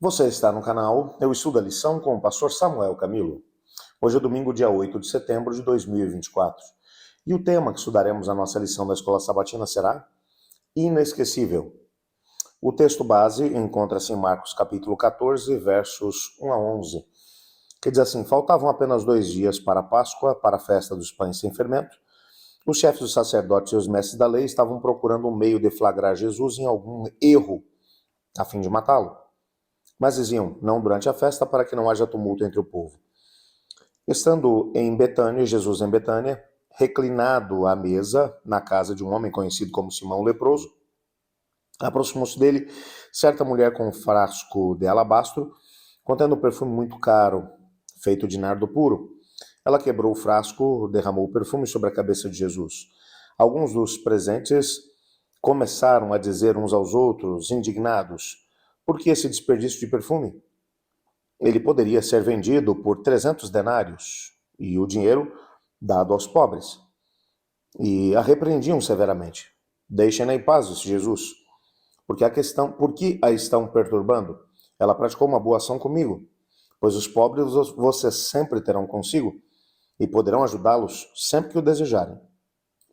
Você está no canal Eu Estudo a Lição com o pastor Samuel Camilo. Hoje é domingo, dia 8 de setembro de 2024. E o tema que estudaremos na nossa lição da Escola Sabatina será Inesquecível. O texto base encontra-se em Marcos capítulo 14, versos 1 a 11, que diz assim: Faltavam apenas 2 dias para a Páscoa, para a festa dos pães sem fermento. Os chefes dos sacerdotes e os mestres da lei estavam procurando um meio de flagrar Jesus em algum erro, a fim de matá-lo. Mas diziam, não durante a festa, para que não haja tumulto entre o povo. Estando em Betânia, Jesus em Betânia, reclinado à mesa, na casa de um homem conhecido como Simão o leproso, aproximou-se dele certa mulher com um frasco de alabastro, contendo um perfume muito caro, feito de nardo puro. Ela quebrou o frasco, derramou o perfume sobre a cabeça de Jesus. Alguns dos presentes começaram a dizer uns aos outros, indignados, por que esse desperdício de perfume? Ele poderia ser vendido por 300 denários e o dinheiro dado aos pobres. E a repreendiam severamente. Deixem-na em paz, disse Jesus, por que a estão perturbando? Ela praticou uma boa ação comigo, pois os pobres vocês sempre terão consigo e poderão ajudá-los sempre que o desejarem.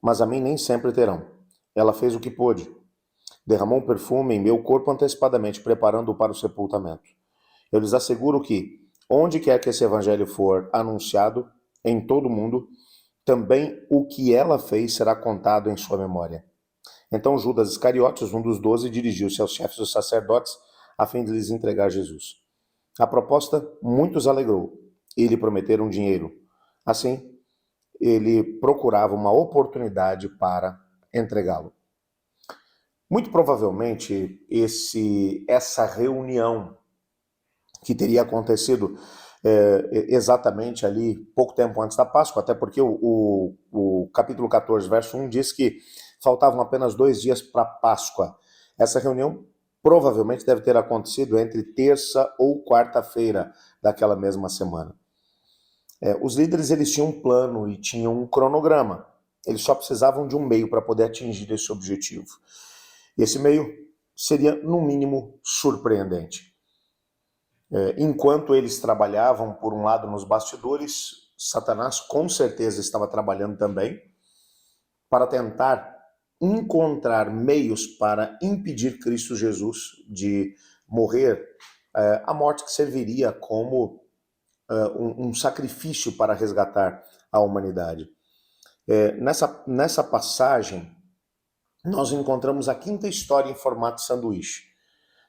Mas a mim nem sempre terão. Ela fez o que pôde. Derramou um perfume em meu corpo antecipadamente, preparando-o para o sepultamento. Eu lhes asseguro que, onde quer que esse evangelho for anunciado, em todo o mundo, também o que ela fez será contado em sua memória. Então Judas Iscariotes, um dos 12, dirigiu-se aos chefes dos sacerdotes a fim de lhes entregar Jesus. A proposta muitos alegrou e lhe prometeram dinheiro. Assim, ele procurava uma oportunidade para entregá-lo. Muito provavelmente, essa reunião que teria acontecido exatamente ali pouco tempo antes da Páscoa, até porque o capítulo 14, verso 1 diz que faltavam apenas 2 dias para a Páscoa. Essa reunião provavelmente deve ter acontecido entre terça ou quarta-feira daquela mesma semana. Os líderes eles tinham um plano e tinham um cronograma. Eles só precisavam de um meio para poder atingir esse objetivo. E esse meio seria, no mínimo, surpreendente. Enquanto eles trabalhavam, por um lado, nos bastidores, Satanás com certeza estava trabalhando também para tentar encontrar meios para impedir Cristo Jesus de morrer, a morte que serviria como um sacrifício para resgatar a humanidade. Nessa passagem, nós encontramos a quinta história em formato de sanduíche.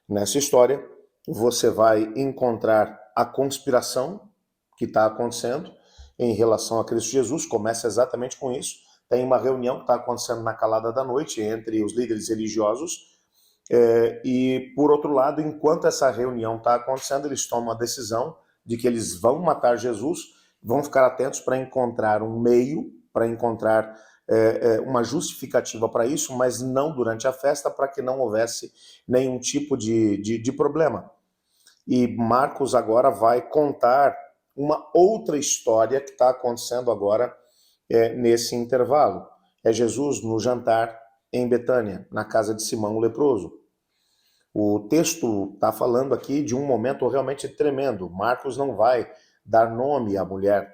Nessa história, você vai encontrar a conspiração que está acontecendo em relação a Cristo Jesus. Começa exatamente com isso. Tem uma reunião que está acontecendo na calada da noite entre os líderes religiosos e, por outro lado, enquanto essa reunião está acontecendo, eles tomam a decisão de que eles vão matar Jesus, vão ficar atentos para encontrar um meio, para encontrar uma justificativa para isso, mas não durante a festa, para que não houvesse nenhum tipo de problema. E Marcos agora vai contar uma outra história que está acontecendo agora nesse intervalo. É Jesus no jantar em Betânia, na casa de Simão o leproso. O texto está falando aqui de um momento realmente tremendo. Marcos não vai dar nome à mulher,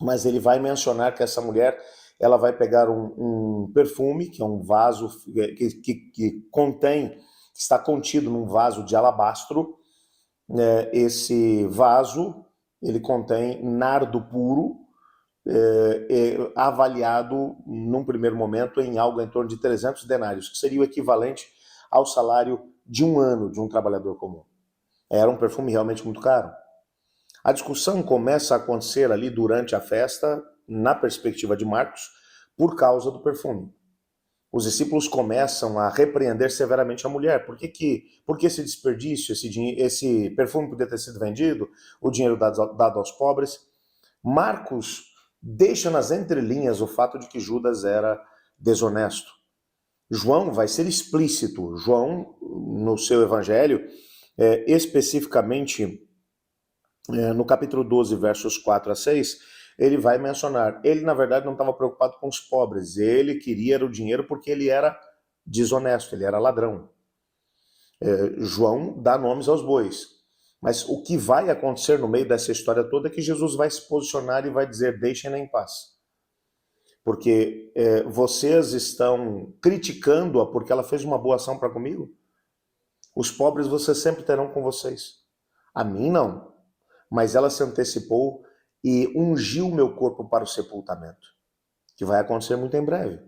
mas ele vai mencionar que essa mulher ela vai pegar um perfume, que é um vaso que contém, está contido num vaso de alabastro. Esse vaso, ele contém nardo puro, avaliado num primeiro momento em algo em torno de 300 denários, que seria o equivalente ao salário de um ano de um trabalhador comum. Era um perfume realmente muito caro. A discussão começa a acontecer ali durante a festa, na perspectiva de Marcos, por causa do perfume. Os discípulos começam a repreender severamente a mulher. Por que esse desperdício, esse perfume podia ter sido vendido, o dinheiro dado aos pobres? Marcos deixa nas entrelinhas o fato de que Judas era desonesto. João vai ser explícito. João, no seu evangelho, especificamente no capítulo 12, versos 4 a 6, ele vai mencionar, ele na verdade não estava preocupado com os pobres, ele queria o dinheiro porque ele era desonesto, ele era ladrão. João dá nomes aos bois. Mas o que vai acontecer no meio dessa história toda é que Jesus vai se posicionar e vai dizer: deixem-na em paz. Porque vocês estão criticando-a porque ela fez uma boa ação para comigo? Os pobres vocês sempre terão com vocês. A mim não. Mas ela se antecipou e ungiu meu corpo para o sepultamento, que vai acontecer muito em breve.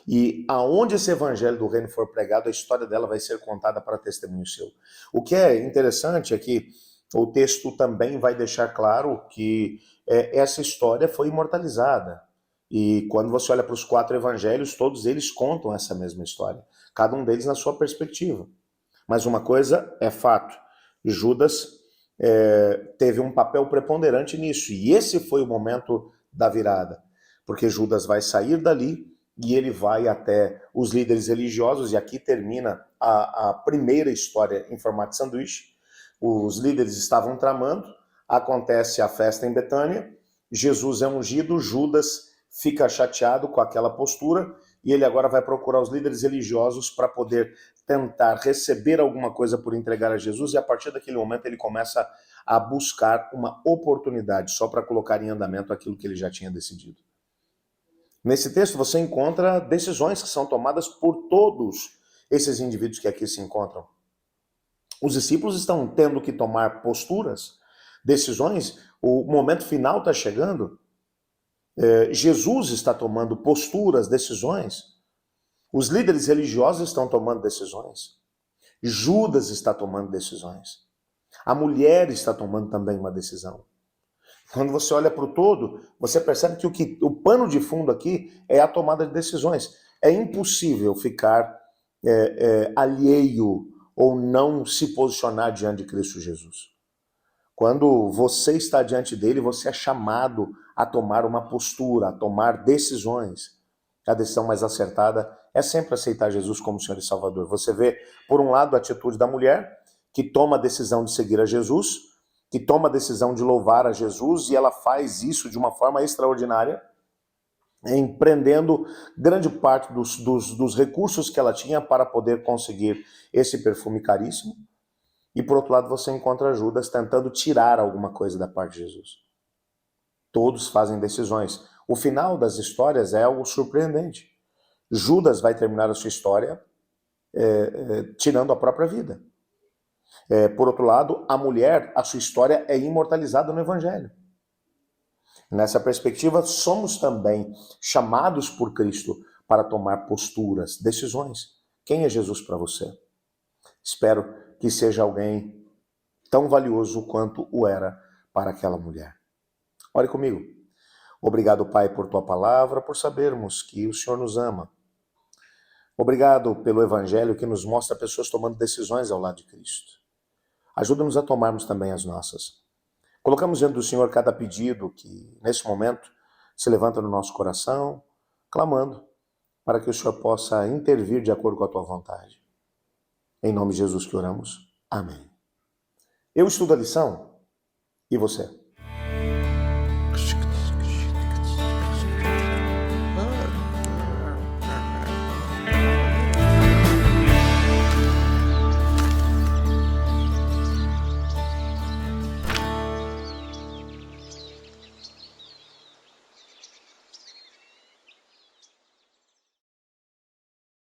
E aonde esse evangelho do reino for pregado, a história dela vai ser contada para testemunho seu. O que é interessante é que o texto também vai deixar claro que essa história foi imortalizada. E quando você olha para os 4 evangelhos, todos eles contam essa mesma história, cada um deles na sua perspectiva. Mas uma coisa é fato, Judas teve um papel preponderante nisso, e esse foi o momento da virada, porque Judas vai sair dali e ele vai até os líderes religiosos, e aqui termina a primeira história em formato de sanduíche. Os líderes estavam tramando, acontece a festa em Betânia, Jesus é ungido, Judas fica chateado com aquela postura, e ele agora vai procurar os líderes religiosos para poder tentar receber alguma coisa por entregar a Jesus, e a partir daquele momento ele começa a buscar uma oportunidade só para colocar em andamento aquilo que ele já tinha decidido. Nesse texto você encontra decisões que são tomadas por todos esses indivíduos que aqui se encontram. Os discípulos estão tendo que tomar posturas, decisões, o momento final está chegando. Jesus está tomando posturas, decisões. Os líderes religiosos estão tomando decisões. Judas está tomando decisões. A mulher está tomando também uma decisão. Quando você olha para o todo, você percebe que o pano de fundo aqui é a tomada de decisões. É impossível ficar alheio ou não se posicionar diante de Cristo Jesus. Quando você está diante dele, você é chamado a tomar uma postura, a tomar decisões. A decisão mais acertada é sempre aceitar Jesus como Senhor e Salvador. Você vê, por um lado, a atitude da mulher, que toma a decisão de seguir a Jesus, que toma a decisão de louvar a Jesus, e ela faz isso de uma forma extraordinária, empreendendo grande parte dos recursos que ela tinha para poder conseguir esse perfume caríssimo. E por outro lado você encontra Judas tentando tirar alguma coisa da parte de Jesus. Todos fazem decisões. O final das histórias é algo surpreendente. Judas vai terminar a sua história tirando a própria vida. Por outro lado, a mulher, a sua história é imortalizada no Evangelho. Nessa perspectiva, somos também chamados por Cristo para tomar posturas, decisões. Quem é Jesus para você? Espero que seja alguém tão valioso quanto o era para aquela mulher. Ore comigo. Obrigado, Pai, por tua palavra, por sabermos que o Senhor nos ama. Obrigado pelo Evangelho que nos mostra pessoas tomando decisões ao lado de Cristo. Ajuda-nos a tomarmos também as nossas. Colocamos diante do Senhor cada pedido que, nesse momento, se levanta no nosso coração, clamando para que o Senhor possa intervir de acordo com a tua vontade. Em nome de Jesus que oramos. Amém. Eu estudo a lição e você?